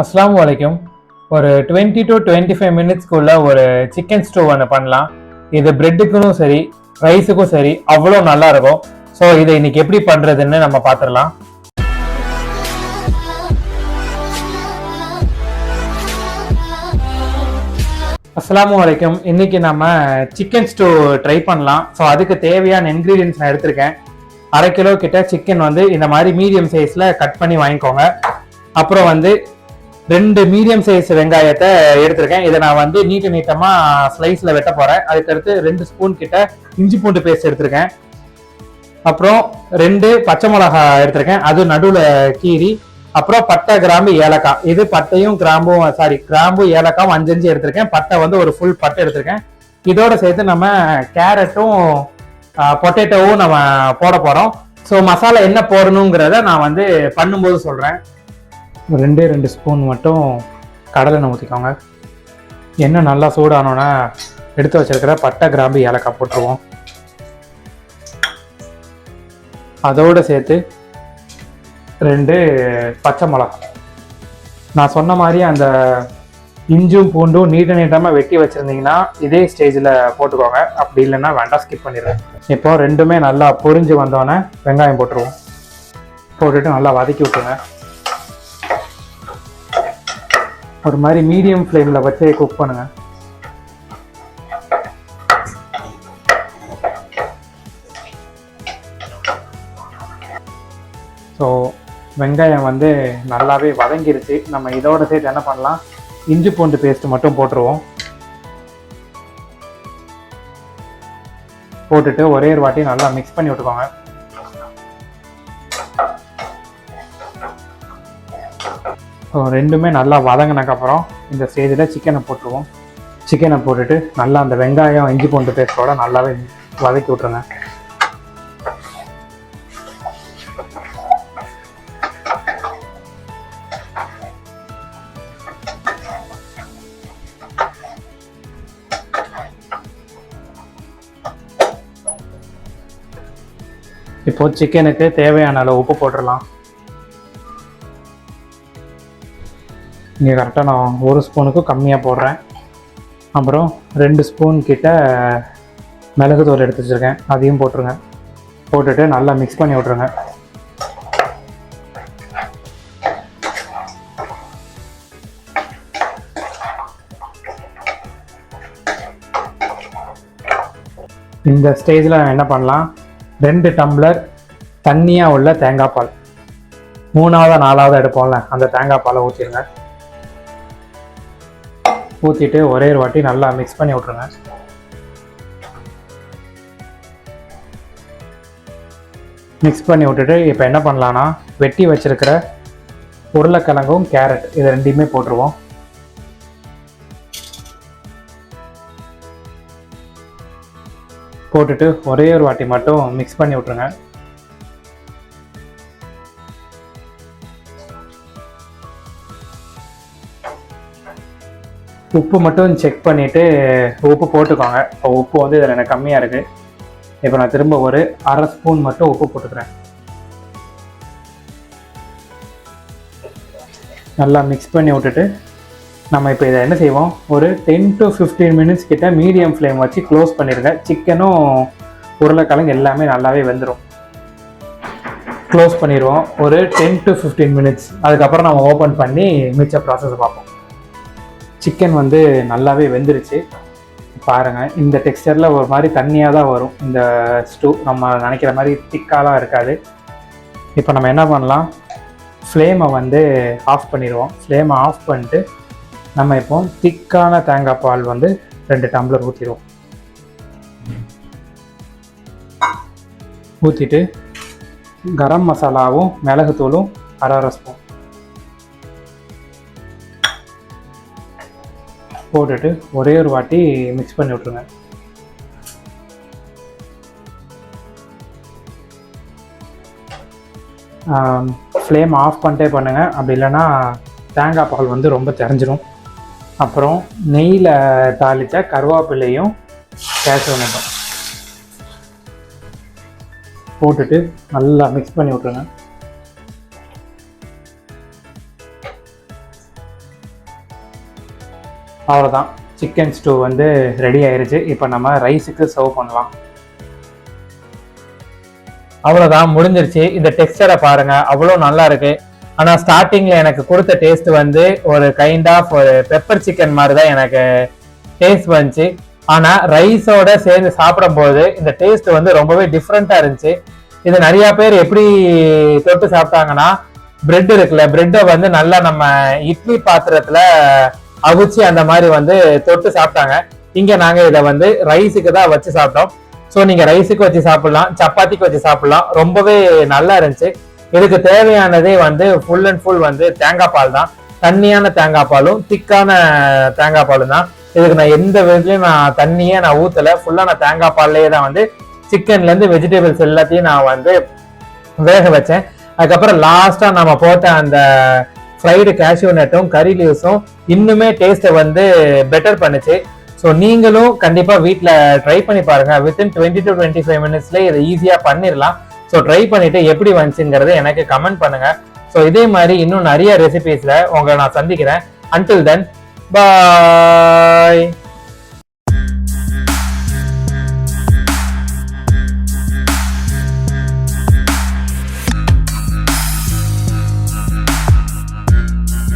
அஸ்ஸலாமு அலைக்கும். ஒரு 20 to 25 மினிட்ஸ்க்குள்ள ஒரு சிக்கன் ஸ்டூ ஒன்று பண்ணலாம். இது பிரெட்டுக்கும் சரி ரைஸுக்கும் சரி அவ்வளோ நல்லா இருக்கும். ஸோ இதை இன்னைக்கு எப்படி பண்ணுறதுன்னு நம்ம பார்த்துடலாம். அஸ்ஸலாமு அலைக்கும். இன்னைக்கு நம்ம சிக்கன் ஸ்டூ ட்ரை பண்ணலாம். ஸோ அதுக்கு தேவையான இன்க்ரீடியன்ஸ் நான் எடுத்திருக்கேன். 1/2 கிலோ கிட்ட சிக்கன் வந்து இந்த மாதிரி மீடியம் சைஸில் கட் பண்ணி வாங்கிக்கோங்க. அப்புறம் வந்து 2 மீடியம் சைஸ் வெங்காயத்தை எடுத்திருக்கேன். இதை நான் வந்து நீட்டமாக ஸ்லைஸில் வெட்ட போகிறேன். அதுக்கடுத்து 2 ஸ்பூன் கிட்ட இஞ்சி பூண்டு பேஸ்ட் எடுத்திருக்கேன். அப்புறம் 2 பச்சை மிளகா எடுத்திருக்கேன், அது நடுவில் கீரி. அப்புறம் பட்டை, கிராம்பு, ஏலக்காய். இது பட்டையும் கிராம்பு ஏலக்காவும் 5 எடுத்திருக்கேன். பட்டை வந்து ஒரு ஃபுல் பட்டை எடுத்திருக்கேன். இதோட சேர்த்து நம்ம கேரட்டும் பொட்டேட்டோவும் நம்ம போட போகிறோம். ஸோ மசாலா என்ன போடணுங்கிறத நான் வந்து பண்ணும்போது சொல்கிறேன். 2 ஸ்பூன் மட்டும் கடலை எண்ணெய் ஊற்றிக்கோங்க. எண்ணெய் நல்லா சூடானோன்னா எடுத்து வச்சிருக்கிற பட்டை, கிராம்பு, ஏலக்காய் போட்டுருவோம். அதோடு சேர்த்து 2 பச்சை மிளகா. நான் சொன்ன மாதிரி அந்த இஞ்சும் பூண்டும் நீட்டமாக வெட்டி வச்சுருந்தீங்கன்னா இதே ஸ்டேஜில் போட்டுக்கோங்க. அப்படி இல்லைன்னா வேண்டாம், ஸ்கிப் பண்ணிடுவேன். இப்போ ரெண்டுமே நல்லா பொரிஞ்சு வந்தோடனே வெங்காயம் போட்டுருவோம். போட்டுட்டு நல்லா வதக்கி விட்டுருங்க. ஒரு மாதிரி மீடியம் ஃப்ளேமில் வச்சு குக் பண்ணுங்கள். ஸோ வெங்காயம் வந்து நல்லாவே வதங்கிருச்சு. நம்ம இதோட சேர்த்து என்ன பண்ணலாம், இஞ்சி பூண்டு பேஸ்ட் மட்டும் போட்டுருவோம். போட்டுட்டு ஒரே ஒரு வாட்டி நல்லா மிக்ஸ் பண்ணி விட்டுக்கோங்க. ஸோ ரெண்டுமே நல்லா வதங்கினதுக்கப்புறம் இந்த ஸ்டேஜில் சிக்கனை போட்டுருவோம். சிக்கனை போட்டுட்டு நல்லா அந்த வெங்காயம் இஞ்சி பூண்டு பேஸ்ட்டோட நல்லாவே வதக்கி விட்ருங்க. இப்போ சிக்கனுக்கு தேவையான அளவு உப்பு போட்டுடலாம். இங்கே கரெக்டாக நான் 1 ஸ்பூனுக்கு கம்மியாக போடுறேன். அப்புறம் 2 ஸ்பூன் கிட்ட மிளகுத்தூள் எடுத்து வச்சுருக்கேன், அதையும் போட்டுருங்க. போட்டுட்டு நல்லா மிக்ஸ் பண்ணி விட்ருங்க. இந்த ஸ்டேஜில் என்ன பண்ணலாம், 2 டம்ளர் தண்ணியாக உள்ள தேங்காய் பால், 3ஆவது 4ஆவது எடுப்போம்ல அந்த தேங்காய் பாலை ஊற்றிடுங்க. ஊற்றிட்டு ஒரே ஒரு வாட்டி நல்லா மிக்ஸ் பண்ணி விட்ருங்க. மிக்ஸ் பண்ணி விட்டுட்டு இப்போ என்ன பண்ணலான்னா, வெட்டி வச்சிருக்கிற உருளைக்கிழங்கும் கேரட் இது ரெண்டையுமே போட்டுருவோம். போட்டுட்டு ஒரே ஒரு வாட்டி மட்டும் மிக்ஸ் பண்ணி விட்ருங்க. உப்பு மட்டும் செக் பண்ணிவிட்டு உப்பு போட்டுக்கோங்க. இப்போ உப்பு வந்து இதில் எனக்கு கம்மியாக இருக்குது. இப்போ நான் திரும்ப ஒரு 1/2 ஸ்பூன் மட்டும் உப்பு போட்டுக்கிறேன். நல்லா மிக்ஸ் பண்ணி விட்டுட்டு நம்ம இப்போ இதை என்ன செய்வோம், ஒரு 10 to 15 மினிட்ஸ் கிட்ட மீடியம் ஃப்ளேம் வச்சு க்ளோஸ் பண்ணிடுங்க. சிக்கனும் உருளைக்கிழங்கு எல்லாமே நல்லாவே வெந்துடும். க்ளோஸ் பண்ணிடுவோம் ஒரு 10 to 15 மினிட்ஸ். அதுக்கப்புறம் நம்ம ஓப்பன் பண்ணி மிச்ச ப்ராசஸ் பார்ப்போம். சிக்கன் வந்து நல்லாவே வெந்துருச்சு பாருங்கள். இந்த டெக்ஸ்டரில் ஒரு மாதிரி தண்ணியாக தான் வரும் இந்த ஸ்டூ. நம்ம நினைக்கிற மாதிரி திக்காலாம் இருக்காது. இப்போ நம்ம என்ன பண்ணலாம், ஃப்ளேமை வந்து ஆஃப் பண்ணிடுவோம். ஃப்ளேமை ஆஃப் பண்ணிட்டு நம்ம இப்போ திக்கான தேங்காய் பால் வந்து 2 டம்ளர் ஊற்றிடுவோம். ஊற்றிட்டு கரம் மசாலாவும் மிளகுத்தூளும் 1/2 ஸ்பூன் போட்டுட்டு ஒரே ஒரு வாட்டி மிக்ஸ் பண்ணி விட்ருங்க. ஃப்ளேம் ஆஃப் பண்ணிட்டே பண்ணுங்கள், அப்படி இல்லைன்னா தேங்காய் பால் வந்து ரொம்ப தெரிஞ்சிடும். அப்புறம் நெய்யில் தாளித்த கருவேப்பிலையும் கேஷ்யூ நட்டும் போட்டுட்டு நல்லா மிக்ஸ் பண்ணி விட்ருங்க. அவ்வளோதான், சிக்கன் ஸ்டூ வந்து ரெடி ஆயிருச்சு. இப்போ நம்ம ரைஸுக்கு சர்வ் பண்ணலாம். அவ்வளோதான், முடிஞ்சிருச்சு. இந்த டெக்ஸ்டரை பாருங்க, அவ்வளோ நல்லா இருக்கு. ஆனால் ஸ்டார்டிங்கில் எனக்கு கொடுத்த டேஸ்ட் வந்து ஒரு கைண்ட் ஆஃப் ஒரு பெப்பர் சிக்கன் மாதிரி தான் எனக்கு டேஸ்ட் வந்துச்சு. ஆனால் ரைஸோட சேர்ந்து சாப்பிடும்போது இந்த டேஸ்ட் வந்து ரொம்பவே டிஃப்ரெண்ட்டாக இருந்துச்சு. இது நிறையா பேர் எப்படி தொட்டு சாப்பிட்டாங்கன்னா, பிரெட் இருக்குல்ல, பிரெட்டை வந்து நல்லா நம்ம இட்லி பாத்திரத்தில் அவிச்சு அந்த மாதிரி வந்து தொட்டு சாப்பிட்டாங்க. இங்கே நாங்கள் இதை வந்து ரைஸுக்கு தான் வச்சு சாப்பிட்டோம். ஸோ நீங்கள் ரைஸுக்கு வச்சு சாப்பிடலாம், சப்பாத்திக்கு வச்சு சாப்பிடலாம். ரொம்பவே நல்லா இருந்துச்சு. இதுக்கு தேவையானதே வந்து ஃபுல் அண்ட் ஃபுல் வந்து தேங்காய் பால் தான். தண்ணியான தேங்காய் பாலும் திக்கான தேங்காய் பாலும் தான். இதுக்கு நான் எந்த விதத்துலையும் நான் தண்ணியே நான் ஊற்றலை. ஃபுல்லாக நான் தேங்காய் பால்லையே தான் வந்து சிக்கன்லேருந்து வெஜிடபிள்ஸ் எல்லாத்தையும் நான் வந்து வேக வச்சேன். அதுக்கப்புறம் லாஸ்ட்டாக நம்ம போட்ட அந்த ஃப்ரைடு கேஷ்யூ நட்டும் கறி லீவ்ஸும் இன்னுமே டேஸ்ட்டை வந்து பெட்டர் பண்ணுச்சு. ஸோ நீங்களும் கண்டிப்பாக வீட்டில் ட்ரை பண்ணி பாருங்கள். வித்தின் 20 to 25 மினிட்ஸ்லேயே இதை ஈஸியாக பண்ணிடலாம். ஸோ ட்ரை பண்ணிவிட்டு எப்படி வந்துச்சுங்கிறத எனக்கு கமெண்ட் பண்ணுங்கள். ஸோ இதே மாதிரி இன்னும் நிறைய ரெசிபீஸில் உங்களை நான் சந்திக்கிறேன். அன்டில் தென் பாய்.